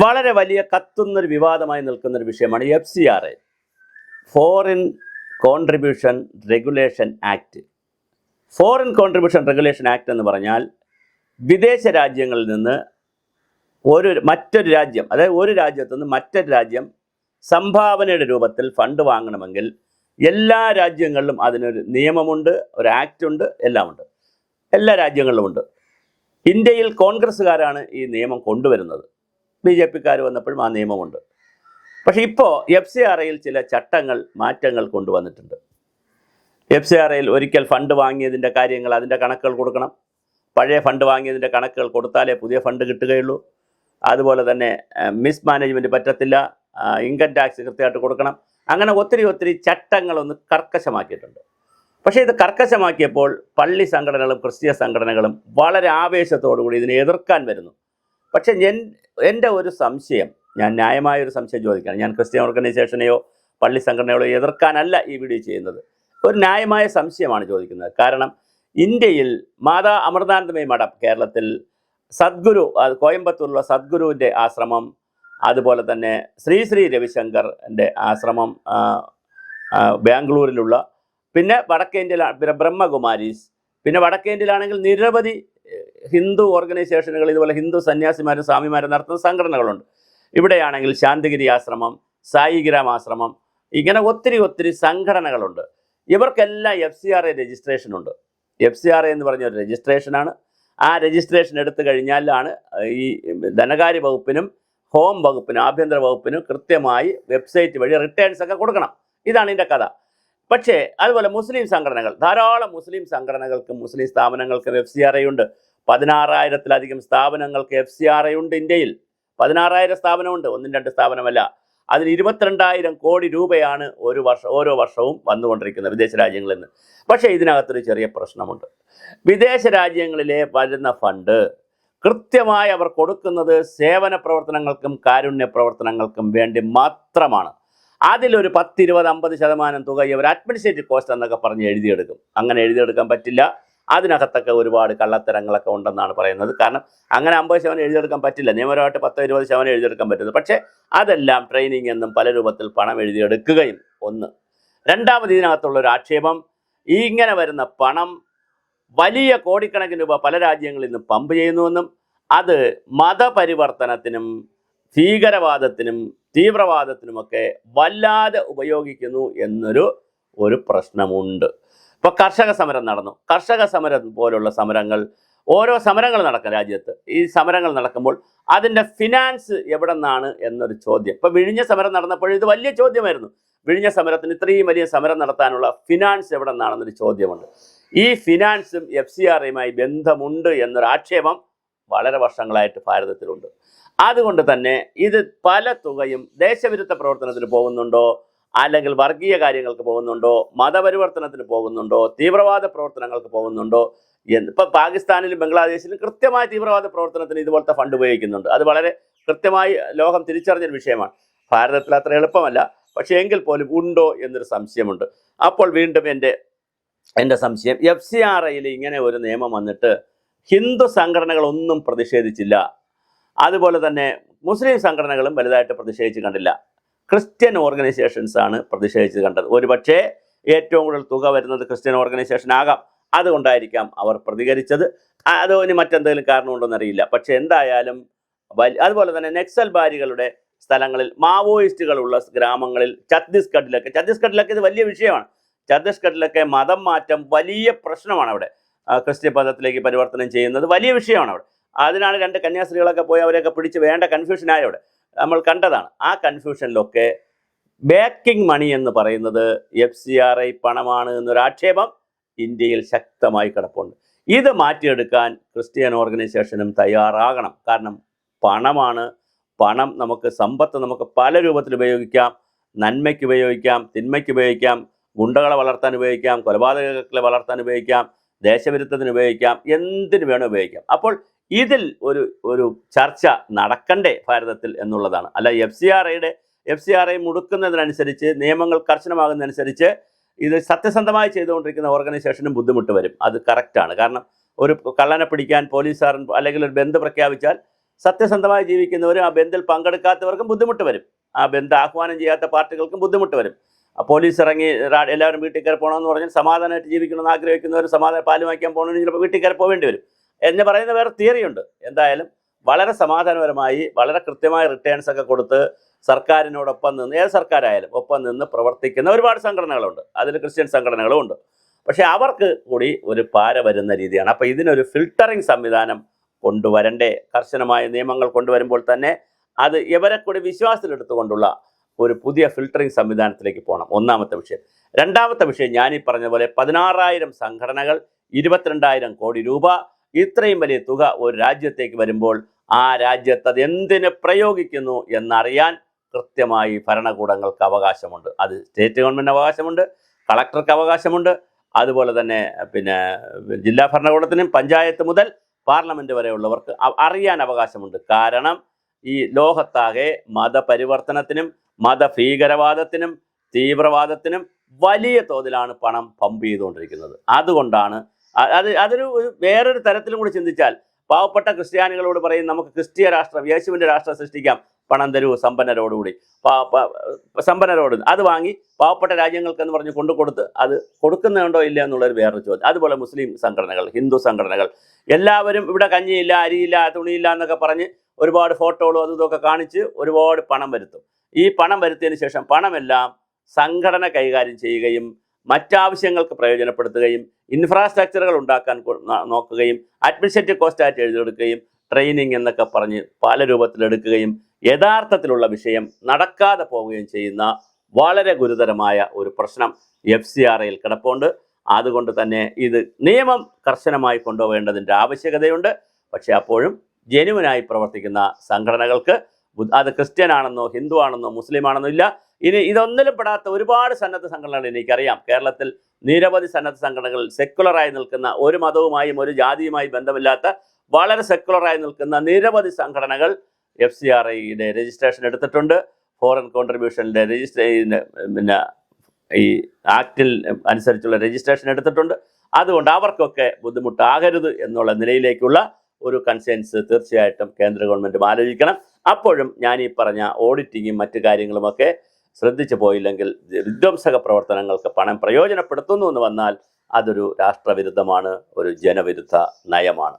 വളരെ വലിയ കത്തുന്നൊരു വിവാദമായി നിൽക്കുന്നൊരു വിഷയമാണ് FCRA, foreign contribution regulation act. Foreign contribution regulation act എന്ന് പറഞ്ഞാൽ വിദേശ രാജ്യങ്ങളിൽ നിന്ന് മറ്റൊരു രാജ്യം, അതായത് ഒരു രാജ്യത്തു നിന്ന് മറ്റൊരു രാജ്യം സംഭാവനയുടെ രൂപത്തിൽ ഫണ്ട് വാങ്ങണമെങ്കിൽ എല്ലാ രാജ്യങ്ങളിലും അതിനൊരു നിയമമുണ്ട്, ഒരു ആക്റ്റുണ്ട്, എല്ലാമുണ്ട്. എല്ലാ രാജ്യങ്ങളിലുമുണ്ട്. ഇന്ത്യയിൽ കോൺഗ്രസ്സുകാരാണ് ഈ നിയമം കൊണ്ടുവരുന്നത്. BJPക്കാർ വന്നപ്പോഴും ആ നിയമമുണ്ട്. പക്ഷേ ഇപ്പോൾ FCRAയിൽ ചില മാറ്റങ്ങൾ കൊണ്ടുവന്നിട്ടുണ്ട്. FCRAയിൽ ഒരിക്കൽ ഫണ്ട് വാങ്ങിയതിൻ്റെ കാര്യങ്ങൾ, അതിൻ്റെ കണക്കുകൾ കൊടുക്കണം. പഴയ ഫണ്ട് വാങ്ങിയതിൻ്റെ കണക്കുകൾ കൊടുത്താലേ പുതിയ ഫണ്ട് കിട്ടുകയുള്ളൂ. അതുപോലെ തന്നെ മിസ്മാനേജ്മെൻറ്റ് പറ്റത്തില്ല, ഇൻകം ടാക്സ് കൃത്യമായിട്ട് കൊടുക്കണം. അങ്ങനെ ഒത്തിരി ചട്ടങ്ങളൊന്ന് കർക്കശമാക്കിയിട്ടുണ്ട്. പക്ഷേ ഇത് കർക്കശമാക്കിയപ്പോൾ പള്ളി സംഘടനകളും ക്രിസ്തീയ സംഘടനകളും വളരെ ആവേശത്തോടുകൂടി ഇതിനെ എതിർക്കാൻ വരുന്നു. പക്ഷേ എൻ്റെ ഒരു സംശയം, ഞാൻ ന്യായമായൊരു സംശയം ചോദിക്കുകയാണ്. ഞാൻ ക്രിസ്ത്യൻ ഓർഗനൈസേഷനെയോ പള്ളി സംഘടനകളോ എതിർക്കാനല്ല ഈ വീഡിയോ ചെയ്യുന്നത്. ഒരു ന്യായമായ സംശയമാണ് ചോദിക്കുന്നത്. കാരണം ഇന്ത്യയിൽ മാതാ അമൃതാനന്ദമയി മഠം, കേരളത്തിൽ സദ്ഗുരു, കോയമ്പത്തൂരിലുള്ള സദ്ഗുരുവിൻ്റെ ആശ്രമം, അതുപോലെ തന്നെ ശ്രീ രവിശങ്കറിൻ്റെ ആശ്രമം ബാംഗ്ലൂരിലുള്ള, പിന്നെ വടക്കേ ഇന്ത്യയിൽ ബ്രഹ്മകുമാരീസ്, പിന്നെ വടക്കേ ഇന്ത്യയിലാണെങ്കിൽ നിരവധി ഹിന്ദു ഓർഗനൈസേഷനുകൾ, ഇതുപോലെ ഹിന്ദു സന്യാസിമാരും സ്വാമിമാരും നടത്തുന്ന സംഘടനകളുണ്ട്. ഇവിടെയാണെങ്കിൽ ശാന്തിഗിരി ആശ്രമം, സായിഗ്രാം ആശ്രമം, ഇങ്ങനെ ഒത്തിരി സംഘടനകളുണ്ട്. ഇവർക്കെല്ലാം FCRA രജിസ്ട്രേഷനുണ്ട്. FCRA എന്ന് പറഞ്ഞൊരു രജിസ്ട്രേഷനാണ്. ആ രജിസ്ട്രേഷൻ എടുത്തു കഴിഞ്ഞാലാണ് ഈ ധനകാര്യ വകുപ്പിനും ഹോം വകുപ്പിനും ആഭ്യന്തര വകുപ്പിനും കൃത്യമായി വെബ്സൈറ്റ് വഴി റിട്ടേൺസ് ഒക്കെ കൊടുക്കണം. ഇതാണ് ഇതിൻ്റെ കഥ. പക്ഷേ അതുപോലെ മുസ്ലിം സംഘടനകൾ, ധാരാളം മുസ്ലിം സംഘടനകൾക്കും മുസ്ലിം സ്ഥാപനങ്ങൾക്കും FCRA ഉണ്ട്. 16,000-ലധികം സ്ഥാപനങ്ങൾക്ക് FCRA ഉണ്ട് ഇന്ത്യയിൽ. 16,000 സ്ഥാപനമുണ്ട്, 1-2 സ്ഥാപനമല്ല. അതിൽ 22,000 കോടി രൂപയാണ് ഓരോ വർഷവും വന്നുകൊണ്ടിരിക്കുന്നത് വിദേശ രാജ്യങ്ങളിൽ നിന്ന്. പക്ഷേ ഇതിനകത്തൊരു ചെറിയ പ്രശ്നമുണ്ട്. വിദേശ രാജ്യങ്ങളിലെ വരുന്ന ഫണ്ട് കൃത്യമായി അവർ കൊടുക്കുന്നത് സേവന പ്രവർത്തനങ്ങൾക്കും കാരുണ്യ പ്രവർത്തനങ്ങൾക്കും വേണ്ടി മാത്രമാണ്. അതിലൊരു 10, 20, 50% തുക ഇവർ അഡ്മിനിസ്ട്രേറ്റീവ് കോസ്റ്റ് എന്നൊക്കെ പറഞ്ഞ് എഴുതിയെടുക്കും. അങ്ങനെ എഴുതിയെടുക്കാൻ പറ്റില്ല. അതിനകത്തൊക്കെ ഒരുപാട് കള്ളത്തരങ്ങളൊക്കെ ഉണ്ടെന്നാണ് പറയുന്നത്. കാരണം അങ്ങനെ 50% എഴുതിയെടുക്കാൻ പറ്റില്ല. നിയമപരമായിട്ട് 10-20% എഴുതിയെടുക്കാൻ പറ്റുന്നത്. പക്ഷേ അതെല്ലാം ട്രെയിനിങ് എന്നും പല രൂപത്തിൽ പണം എഴുതിയെടുക്കുകയും ഒന്ന്. രണ്ടാമത് ഇതിനകത്തുള്ളൊരു ആക്ഷേപം, ഇങ്ങനെ വരുന്ന പണം വലിയ കോടിക്കണക്കിന് രൂപ പല രാജ്യങ്ങളിൽ നിന്ന് പമ്പ് ചെയ്യുന്നുവെന്നും അത് മതപരിവർത്തനത്തിനും ഭീകരവാദത്തിനും തീവ്രവാദത്തിനുമൊക്കെ വല്ലാതെ ഉപയോഗിക്കുന്നു എന്നൊരു പ്രശ്നമുണ്ട്. ഇപ്പോൾ കർഷക സമരം നടന്നു. കർഷക സമരം പോലുള്ള സമരങ്ങൾ, ഓരോ സമരങ്ങൾ നടക്കും രാജ്യത്ത്. ഈ സമരങ്ങൾ നടക്കുമ്പോൾ അതിൻ്റെ ഫിനാൻസ് എവിടെ നിന്നാണ് എന്നൊരു ചോദ്യം. ഇപ്പോൾ വിഴിഞ്ഞ സമരം നടന്നപ്പോൾ ഇത് വലിയ ചോദ്യമായിരുന്നു. വിഴിഞ്ഞ സമരത്തിന് ഇത്രയും വലിയ സമരം നടത്താനുള്ള ഫിനാൻസ് എവിടെ നിന്നാണെന്നൊരു ചോദ്യമുണ്ട്. ഈ ഫിനാൻസും FCRAയുമായി ബന്ധമുണ്ട് എന്നൊരു ആക്ഷേപം വളരെ വർഷങ്ങളായിട്ട് ഭാരതത്തിലുണ്ട്. അതുകൊണ്ട് തന്നെ ഇത് പല തുകയും ദേശവിരുദ്ധ പ്രവർത്തനത്തിന് പോകുന്നുണ്ടോ, അല്ലെങ്കിൽ വർഗീയ കാര്യങ്ങൾക്ക് പോകുന്നുണ്ടോ, മതപരിവർത്തനത്തിന് പോകുന്നുണ്ടോ, തീവ്രവാദ പ്രവർത്തനങ്ങൾക്ക് പോകുന്നുണ്ടോ എന്ന്. ഇപ്പം പാകിസ്ഥാനിലും ബംഗ്ലാദേശിലും കൃത്യമായ തീവ്രവാദ പ്രവർത്തനത്തിന് ഇതുപോലത്തെ ഫണ്ട് ഉപയോഗിക്കുന്നുണ്ട്. അത് വളരെ കൃത്യമായി ലോകം തിരിച്ചറിഞ്ഞൊരു വിഷയമാണ്. ഭാരതത്തിൽ അത്ര എളുപ്പമല്ല. പക്ഷേ എങ്കിൽ പോലും ഉണ്ടോ എന്നൊരു സംശയമുണ്ട്. അപ്പോൾ വീണ്ടും എൻ്റെ സംശയം, FCRAയിൽ ഇങ്ങനെ ഒരു നിയമം വന്നിട്ട് ഹിന്ദു സംഘടനകളൊന്നും പ്രതിഷേധിച്ചില്ല. അതുപോലെ തന്നെ മുസ്ലിം സംഘടനകളും വലുതായിട്ട് പ്രതിഷേധിച്ച് കണ്ടില്ല. ക്രിസ്ത്യൻ ഓർഗനൈസേഷൻസ് ആണ് പ്രതിഷേധിച്ച് കണ്ടത്. ഒരുപക്ഷേ ഏറ്റവും കൂടുതൽ തുക വരുന്നത് ക്രിസ്ത്യൻ ഓർഗനൈസേഷൻ ആകാം. അതുകൊണ്ടായിരിക്കാം അവർ പ്രതികരിച്ചത്. അതോ ഇനി മറ്റെന്തെങ്കിലും കാരണമുണ്ടോയെന്നറിയില്ല. പക്ഷേ എന്തായാലും അതുപോലെ തന്നെ നക്സൽ ബാരികളുടെ സ്ഥലങ്ങളിൽ, മാവോയിസ്റ്റുകളുള്ള ഗ്രാമങ്ങളിൽ, ഛത്തീസ്ഗഡിലൊക്കെ ഇത് വലിയ വിഷയമാണ്. ഛത്തീസ്ഗഡിലൊക്കെ മതം മാറ്റം വലിയ പ്രശ്നമാണ്. അവിടെ ക്രിസ്ത്യൻ മതത്തിലേക്ക് പരിവർത്തനം ചെയ്യുന്നത് വലിയ വിഷയമാണ് അവിടെ. അതിനാണ് 2 കന്യാസ്ത്രീകളൊക്കെ പോയി അവരെയൊക്കെ പിടിച്ച് വേണ്ട കൺഫ്യൂഷനായി അവിടെ നമ്മൾ കണ്ടതാണ്. ആ കൺഫ്യൂഷനിലൊക്കെ ബാക്കിംഗ് മണി എന്ന് പറയുന്നത് FCRA പണമാണ് എന്നൊരു ആക്ഷേപം ഇന്ത്യയിൽ ശക്തമായി കിടപ്പുണ്ട്. ഇത് മാറ്റിയെടുക്കാൻ ക്രിസ്ത്യൻ ഓർഗനൈസേഷനും തയ്യാറാകണം. കാരണം പണമാണ്. പണം സമ്പത്ത് നമുക്ക് പല രൂപത്തിൽ ഉപയോഗിക്കാം. നന്മയ്ക്ക് ഉപയോഗിക്കാം, തിന്മയ്ക്ക് ഉപയോഗിക്കാം, ഗുണ്ടകളെ വളർത്താൻ ഉപയോഗിക്കാം, കൊലപാതകങ്ങളെ വളർത്താൻ ഉപയോഗിക്കാം, ദേശവിരുദ്ധത്തിന് ഉപയോഗിക്കാം, എന്തിനു വേണം ഉപയോഗിക്കാം. അപ്പോൾ ഇതിൽ ഒരു ചർച്ച നടക്കണ്ടേ ഭാരതത്തിൽ എന്നുള്ളതാണ്. അല്ല FCRA മുടുക്കുന്നതിനനുസരിച്ച്, നിയമങ്ങൾ കർശനമാകുന്നതനുസരിച്ച് ഇത് സത്യസന്ധമായി ചെയ്തുകൊണ്ടിരിക്കുന്ന ഓർഗനൈസേഷനും ബുദ്ധിമുട്ട് വരും. അത് കറക്റ്റാണ്. കാരണം ഒരു കള്ളനെ പിടിക്കാൻ പോലീസുകാരൻ അല്ലെങ്കിൽ ഒരു ബന്ദ് പ്രഖ്യാപിച്ചാൽ സത്യസന്ധമായി ജീവിക്കുന്നവരും ആ ബന്ദിൽ പങ്കെടുക്കാത്തവർക്കും ബുദ്ധിമുട്ട് വരും. ആ ബന്ദ് ആഹ്വാനം ചെയ്യാത്ത പാർട്ടികൾക്കും ബുദ്ധിമുട്ട് വരും. പോലീസ് ഇറങ്ങി എല്ലാവരും വീട്ടിൽ കയറി പോകണമെന്ന് പറഞ്ഞാൽ സമാധാനമായിട്ട് ജീവിക്കണമെന്ന് ആഗ്രഹിക്കുന്നവർ സമാധാനം പാല് വാങ്ങിക്കാൻ പോകണമെങ്കിൽ ചിലപ്പോൾ വീട്ടിൽ കയറി പോകേണ്ടി വരും എന്ന് പറയുന്ന വേറെ തിയറിയുണ്ട്. എന്തായാലും വളരെ സമാധാനപരമായി വളരെ കൃത്യമായ റിട്ടേൺസ് ഒക്കെ കൊടുത്ത് സർക്കാരിനോടൊപ്പം നിന്ന്, ഏത് സർക്കാരായാലും ഒപ്പം നിന്ന് പ്രവർത്തിക്കുന്ന ഒരുപാട് സംഘടനകളുണ്ട്. അതിൽ ക്രിസ്ത്യൻ സംഘടനകളും ഉണ്ട്. പക്ഷേ അവർക്ക് കൂടി ഒരു പാര വരുന്ന രീതിയാണ്. അപ്പോൾ ഇതിനൊരു ഫിൽട്ടറിങ് സംവിധാനം കൊണ്ടുവരണ്ടേ? കർശനമായ നിയമങ്ങൾ കൊണ്ടുവരുമ്പോൾ തന്നെ അത് ഇവരെ കൂടി വിശ്വാസത്തിലെടുത്തുകൊണ്ടുള്ള ഒരു പുതിയ ഫിൽട്ടറിങ് സംവിധാനത്തിലേക്ക് പോകണം. ഒന്നാമത്തെ വിഷയം. രണ്ടാമത്തെ വിഷയം, ഞാനീ പറഞ്ഞ പോലെ 16,000 സംഘടനകൾ, 22,000 കോടി രൂപ, ഇത്രയും വലിയ തുക ഒരു രാജ്യത്തേക്ക് വരുമ്പോൾ ആ രാജ്യത്ത് അത് എന്തിന് പ്രയോഗിക്കുന്നു എന്നറിയാൻ കൃത്യമായി ഭരണകൂടങ്ങൾക്ക് അവകാശമുണ്ട്. അത് സ്റ്റേറ്റ് ഗവൺമെൻറ് അവകാശമുണ്ട്, കളക്ടർക്ക് അവകാശമുണ്ട്, അതുപോലെ തന്നെ ജില്ലാ ഭരണകൂടത്തിനും പഞ്ചായത്ത് മുതൽ പാർലമെൻറ്റ് വരെയുള്ളവർക്ക് അറിയാൻ അവകാശമുണ്ട്. കാരണം ഈ ലോകത്താകെ മതപരിവർത്തനത്തിനും മതഭീകരവാദത്തിനും തീവ്രവാദത്തിനും വലിയ തോതിലാണ് പണം പമ്പ് ചെയ്തുകൊണ്ടിരിക്കുന്നത്. അതുകൊണ്ടാണ് അതൊരു വേറൊരു തരത്തിലും കൂടി ചിന്തിച്ചാൽ, പാവപ്പെട്ട ക്രിസ്ത്യാനികളോട് പറയും നമുക്ക് ക്രിസ്തീയ രാഷ്ട്രം, യേശുവിൻ്റെ രാഷ്ട്രം സൃഷ്ടിക്കാം, പണം തരൂ സമ്പന്നരോടുകൂടി, സമ്പന്നരോട് അത് വാങ്ങി പാവപ്പെട്ട രാജ്യങ്ങൾക്കെന്ന് പറഞ്ഞ് കൊടുത്ത് അത് കൊടുക്കുന്നുണ്ടോ ഇല്ല എന്നുള്ളൊരു വേറൊരു ചോദ്യം. അതുപോലെ മുസ്ലിം സംഘടനകൾ, ഹിന്ദു സംഘടനകൾ എല്ലാവരും ഇവിടെ കഞ്ഞിയില്ല, അരിയില്ല, തുണിയില്ല എന്നൊക്കെ പറഞ്ഞ് ഒരുപാട് ഫോട്ടോകളും അതും ഇതൊക്കെ കാണിച്ച് ഒരുപാട് പണം വരുത്തും. ഈ പണം വരുത്തിയതിന് ശേഷം പണമെല്ലാം സംഘടന കൈകാര്യം ചെയ്യുകയും മറ്റാവശ്യങ്ങൾക്ക് പ്രയോജനപ്പെടുത്തുകയും ഇൻഫ്രാസ്ട്രക്ചറുകൾ ഉണ്ടാക്കാൻ നോക്കുകയും അഡ്മിനിസ്ട്രേറ്റീവ് കോസ്റ്റായിട്ട് എഴുതിയെടുക്കുകയും ട്രെയിനിങ് എന്നൊക്കെ പറഞ്ഞ് പല രൂപത്തിലെടുക്കുകയും യഥാർത്ഥത്തിലുള്ള വിഷയം നടക്കാതെ പോവുകയും ചെയ്യുന്ന വളരെ ഗുരുതരമായ ഒരു പ്രശ്നം FCRAയിൽ കിടപ്പുണ്ട്. അതുകൊണ്ട് തന്നെ ഇത് നിയമം കർശനമായി കൊണ്ടുപോകേണ്ടതിൻ്റെ ആവശ്യകതയുണ്ട്. പക്ഷേ അപ്പോഴും ജെനുവിനായി പ്രവർത്തിക്കുന്ന സംഘടനകൾക്ക്, അത് ക്രിസ്ത്യൻ ആണെന്നോ ഹിന്ദു ആണെന്നോ മുസ്ലിം ആണെന്നോ ഇല്ല, ഇനി ഇതൊന്നിലും പെടാത്ത ഒരുപാട് സന്നദ്ധ സംഘടനകൾ എനിക്കറിയാം. കേരളത്തിൽ നിരവധി സന്നദ്ധ സംഘടനകൾ സെക്കുലറായി നിൽക്കുന്ന, ഒരു മതവുമായും ഒരു ജാതിയുമായി ബന്ധമില്ലാത്ത വളരെ സെക്കുലറായി നിൽക്കുന്ന നിരവധി സംഘടനകൾ FCRAയുടെ രജിസ്ട്രേഷൻ എടുത്തിട്ടുണ്ട്. ഫോറിൻ കോൺട്രിബ്യൂഷനിലെ ഈ ആക്റ്റിൽ അനുസരിച്ചുള്ള രജിസ്ട്രേഷൻ എടുത്തിട്ടുണ്ട്. അതുകൊണ്ട് അവർക്കൊക്കെ ബുദ്ധിമുട്ടാകരുത് എന്നുള്ള നിലയിലേക്കുള്ള ഒരു കൺസേൺസ് തീർച്ചയായിട്ടും കേന്ദ്ര ഗവൺമെൻറ്റും ആലോചിക്കണം. അപ്പോഴും ഞാൻ ഈ പറഞ്ഞ ഓഡിറ്റിങ്ങും മറ്റു കാര്യങ്ങളുമൊക്കെ ശ്രദ്ധിച്ചു പോയില്ലെങ്കിൽ വിധ്വംസക പ്രവർത്തനങ്ങൾക്ക് പണം പ്രയോജനപ്പെടുത്തുന്നു എന്ന് വന്നാൽ അതൊരു രാഷ്ട്രവിരുദ്ധമാണ്, ഒരു ജനവിരുദ്ധ നയമാണ്.